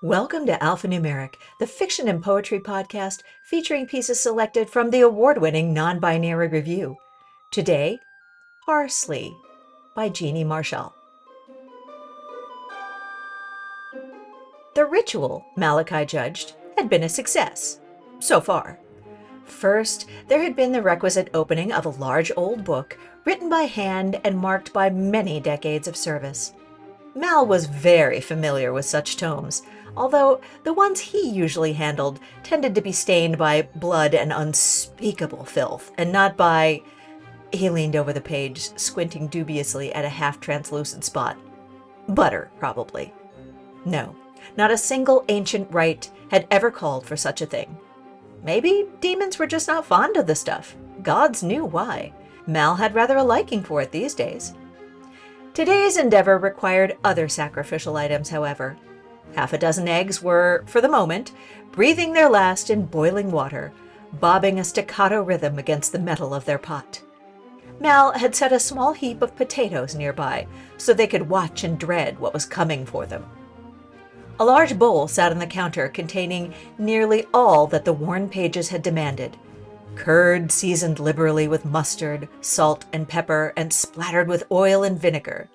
Welcome to Alphanumeric, the fiction and poetry podcast featuring pieces selected from the award-winning NonBinary Review. Today, Parsley by Jeannie Marshall. The ritual, Malachi judged, had been a success. So far. First, there had been the requisite opening of a large old book, written by hand and marked by many decades of service. Mal was very familiar with such tomes, although the ones he usually handled tended to be stained by blood and unspeakable filth, and not by... He leaned over the page, squinting dubiously at a half-translucent spot. Butter, probably. No, not a single ancient rite had ever called for such a thing. Maybe demons were just not fond of the stuff. Gods knew why. Mal had rather a liking for it these days. Today's endeavor required other sacrificial items, however. Half a dozen eggs were, for the moment, breathing their last in boiling water, bobbing a staccato rhythm against the metal of their pot. Mal had set a small heap of potatoes nearby, so they could watch and dread what was coming for them. A large bowl sat on the counter containing nearly all that the worn pages had demanded. Curd seasoned liberally with mustard, salt, and pepper, and splattered with oil and vinegar.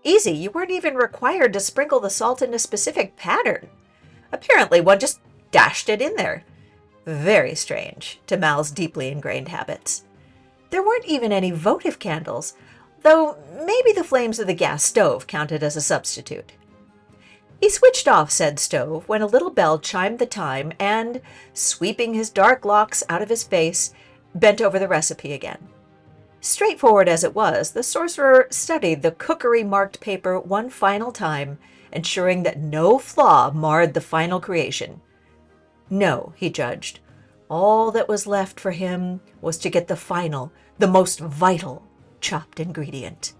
Easy, you weren't even required to sprinkle the salt in a specific pattern. Apparently, one just dashed it in there. Very strange, to Mal's deeply ingrained habits. There weren't even any votive candles, though maybe the flames of the gas stove counted as a substitute. He switched off said stove when a little bell chimed the time and, sweeping his dark locks out of his face, bent over the recipe again. Straightforward as it was, the sorcerer studied the cookery-marked paper one final time, ensuring that no flaw marred the final creation. No, he judged. All that was left for him was to get the final, the most vital, chopped ingredient.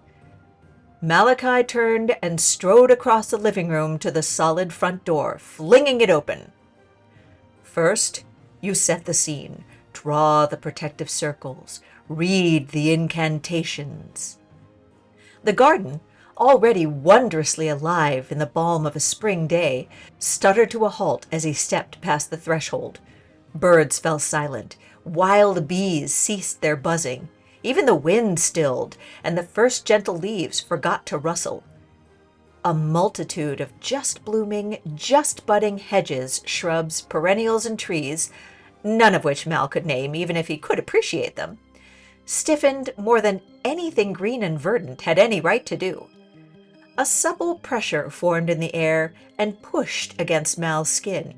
Malachi turned and strode across the living room to the solid front door, flinging it open. First, you set the scene, draw the protective circles, read the incantations. The garden, already wondrously alive in the balm of a spring day, stuttered to a halt as he stepped past the threshold. Birds fell silent, wild bees ceased their buzzing. Even the wind stilled, and the first gentle leaves forgot to rustle. A multitude of just blooming, just budding hedges, shrubs, perennials, and trees, none of which Mal could name even if he could appreciate them, stiffened more than anything green and verdant had any right to do. A supple pressure formed in the air and pushed against Mal's skin.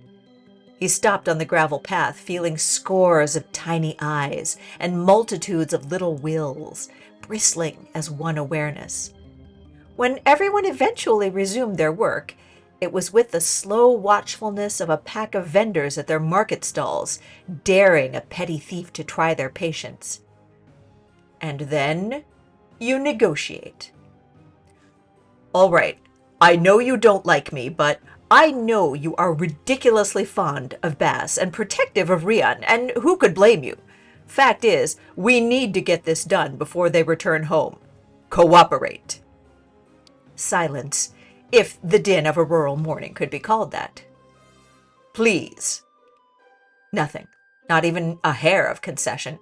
He stopped on the gravel path, feeling scores of tiny eyes and multitudes of little wills, bristling as one awareness. When everyone eventually resumed their work, it was with the slow watchfulness of a pack of vendors at their market stalls, daring a petty thief to try their patience. And then you negotiate. All right, I know you don't like me, but I know you are ridiculously fond of Bass and protective of Rian, and who could blame you? Fact is, we need to get this done before they return home. Cooperate. Silence, if the din of a rural morning could be called that. Please. Nothing, not even a hair of concession.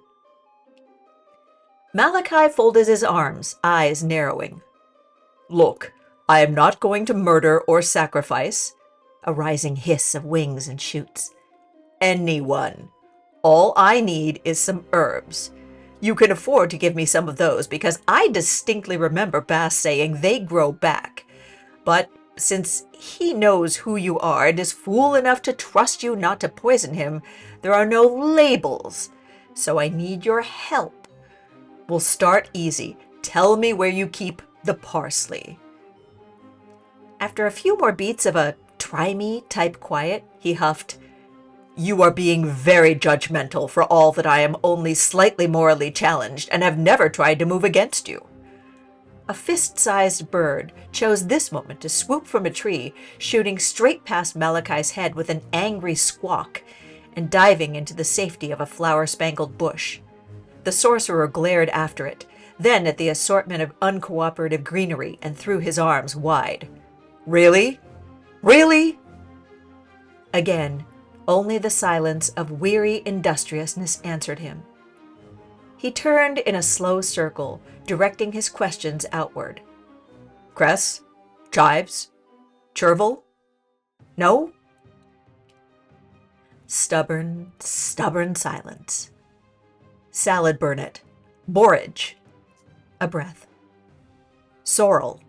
Malachi folded his arms, eyes narrowing. Look, I am not going to murder or sacrifice, a rising hiss of wings and shoots, anyone. All I need is some herbs. You can afford to give me some of those because I distinctly remember Bass saying they grow back. But since he knows who you are and is fool enough to trust you not to poison him, there are no labels. So I need your help. We'll start easy. Tell me where you keep the parsley. After a few more beats of a try-me type quiet, he huffed, You are being very judgmental for all that I am only slightly morally challenged and have never tried to move against you. A fist-sized bird chose this moment to swoop from a tree, shooting straight past Malachi's head with an angry squawk and diving into the safety of a flower-spangled bush. The sorcerer glared after it, then at the assortment of uncooperative greenery, and threw his arms wide. Really? Really? Again, only the silence of weary industriousness answered him. He turned in a slow circle, directing his questions outward. Cress? Chives? Chervil? No? Stubborn silence. Salad burnet. Borage. A breath. Sorrel.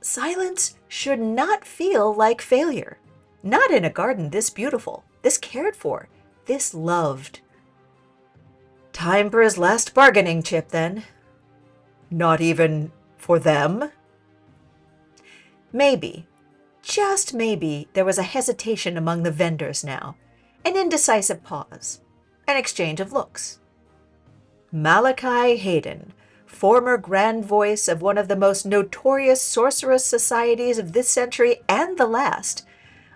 Silence should not feel like failure. Not in a garden this beautiful, this cared for, this loved. Time for his last bargaining chip, then. Not even for them? Maybe, just maybe, there was a hesitation among the vendors now, an indecisive pause, an exchange of looks. Malachi Hayden, former grand voice of one of the most notorious sorceress societies of this century and the last,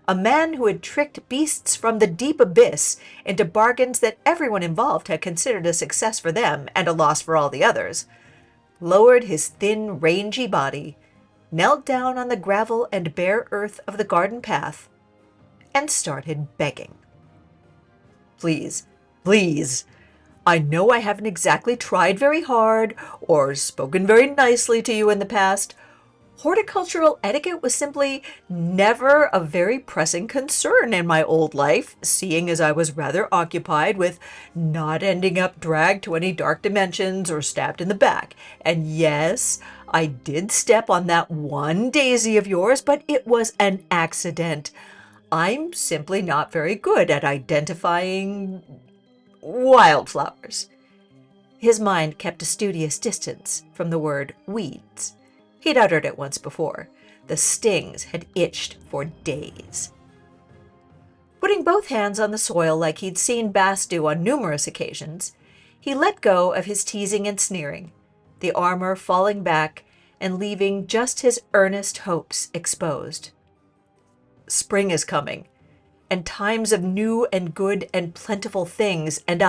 a man who had tricked beasts from the deep abyss into bargains that everyone involved had considered a success for them and a loss for all the others, lowered his thin, rangy body, knelt down on the gravel and bare earth of the garden path, and started begging. Please, please, I know I haven't exactly tried very hard or spoken very nicely to you in the past. Horticultural etiquette was simply never a very pressing concern in my old life, seeing as I was rather occupied with not ending up dragged to any dark dimensions or stabbed in the back. And yes, I did step on that one daisy of yours, but it was an accident. I'm simply not very good at identifying wildflowers. His mind kept a studious distance from the word weeds. He'd uttered it once before. The stings had itched for days. Putting both hands on the soil like he'd seen Bass do on numerous occasions, he let go of his teasing and sneering, the armor falling back and leaving just his earnest hopes exposed. Spring is coming, and times of new and good and plentiful things, and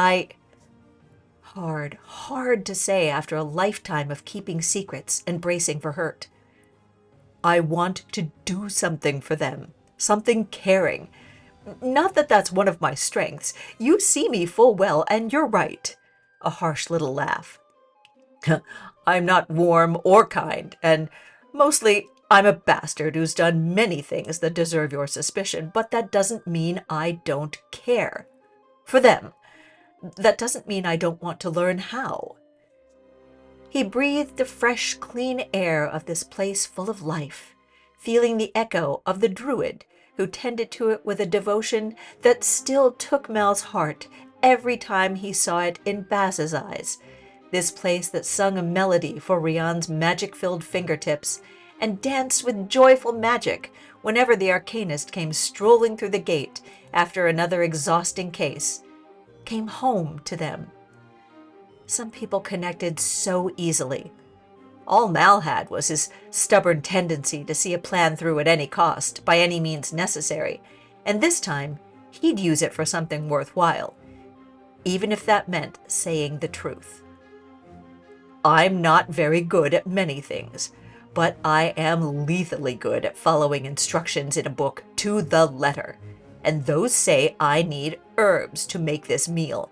hard to say after a lifetime of keeping secrets and bracing for hurt. I want to do something for them, something caring. Not that that's one of my strengths. You see me full well, and you're right. A harsh little laugh. I'm not warm or kind, and mostly I'm a bastard who's done many things that deserve your suspicion, but that doesn't mean I don't care. For them. That doesn't mean I don't want to learn how. He breathed the fresh, clean air of this place full of life, feeling the echo of the druid who tended to it with a devotion that still took Mal's heart every time he saw it in Bass's eyes, this place that sung a melody for Rian's magic-filled fingertips and danced with joyful magic whenever the arcanist came strolling through the gate after another exhausting case, came home to them. Some people connected so easily. All Mal had was his stubborn tendency to see a plan through at any cost, by any means necessary, and this time he'd use it for something worthwhile, even if that meant saying the truth. I'm not very good at many things, but I am lethally good at following instructions in a book to the letter, and those say I need herbs to make this meal,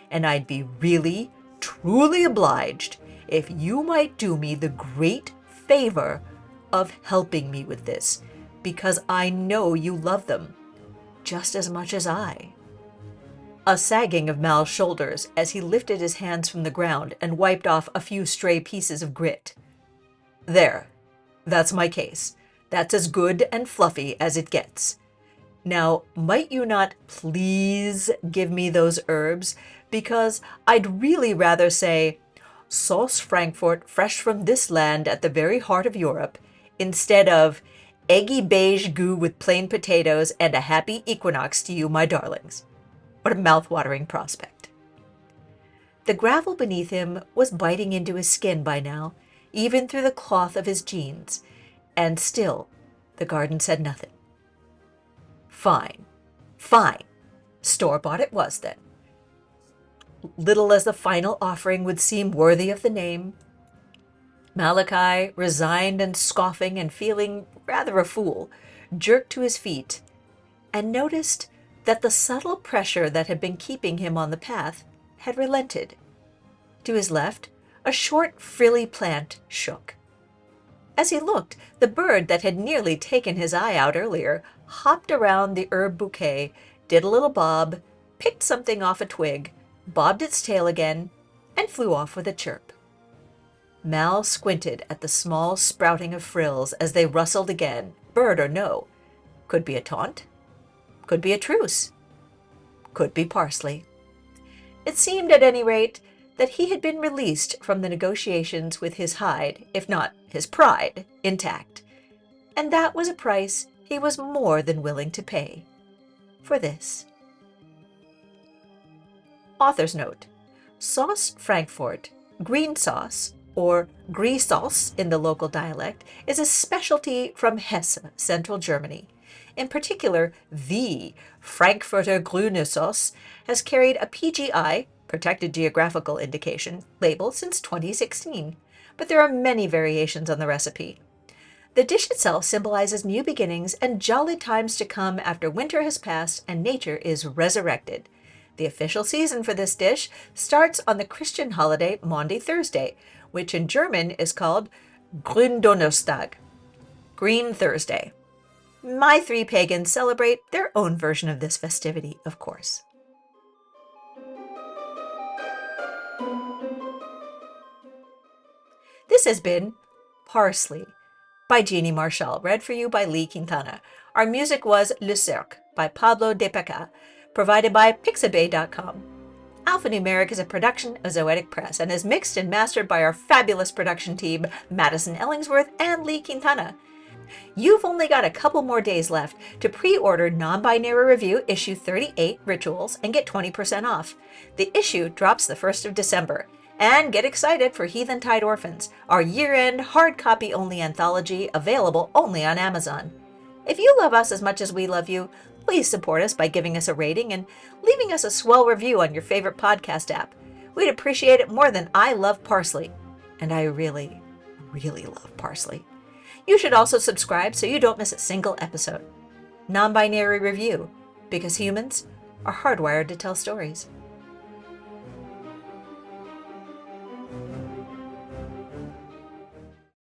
and I'd be really, truly obliged if you might do me the great favor of helping me with this, because I know you love them just as much as I. A sagging of Mal's shoulders as he lifted his hands from the ground and wiped off a few stray pieces of grit. There, that's my case. That's as good and fluffy as it gets. Now, might you not please give me those herbs, because I'd really rather say, Sauce Frankfurt fresh from this land at the very heart of Europe, instead of eggy beige goo with plain potatoes and a happy equinox to you, my darlings. What a mouth-watering prospect. The gravel beneath him was biting into his skin by now, even through the cloth of his jeans, and still the garden said nothing. Fine. Store-bought it was, then. Little as the final offering would seem worthy of the name, Malachi, resigned and scoffing and feeling rather a fool, jerked to his feet and noticed that the subtle pressure that had been keeping him on the path had relented. To his left, a short, frilly plant shook. As he looked, the bird that had nearly taken his eye out earlier hopped around the herb bouquet, did a little bob, picked something off a twig, bobbed its tail again, and flew off with a chirp. Mal squinted at the small sprouting of frills as they rustled again, bird or no. Could be a taunt. Could be a truce. Could be Parsley. It seemed, at any rate, that he had been released from the negotiations with his hide, if not his pride, intact. And that was a price he was more than willing to pay for this. Author's note: Sauce Frankfurt, green sauce, or Gris sauce in the local dialect, is a specialty from Hesse, central Germany. In particular, the Frankfurter Grüne Sauce has carried a PGI, Protected Geographical Indication, label since 2016, but there are many variations on the recipe. The dish itself symbolizes new beginnings and jolly times to come after winter has passed and nature is resurrected. The official season for this dish starts on the Christian holiday Maundy Thursday, which in German is called Gründonnerstag, Green Thursday. My three pagans celebrate their own version of this festivity, of course. This has been Parsley by Jeannie Marshall, read for you by Lee Quintana. Our music was Le Cercle by Pablo de Peca, provided by Pixabay.com. Alphanumeric is a production of Zoetic Press and is mixed and mastered by our fabulous production team, Madison Ellingsworth and Lee Quintana. You've only got a couple more days left to pre-order NonBinary Review Issue 38 Rituals and get 20% off. The issue drops the 1st of December. And get excited for Heathen Tide Orphans, our year-end hard copy only anthology available only on Amazon. If you love us as much as we love you, please support us by giving us a rating and leaving us a swell review on your favorite podcast app. We'd appreciate it more than I love Parsley. And I really, really love Parsley. You should also subscribe so you don't miss a single episode. Non-Binary Review, because humans are hardwired to tell stories.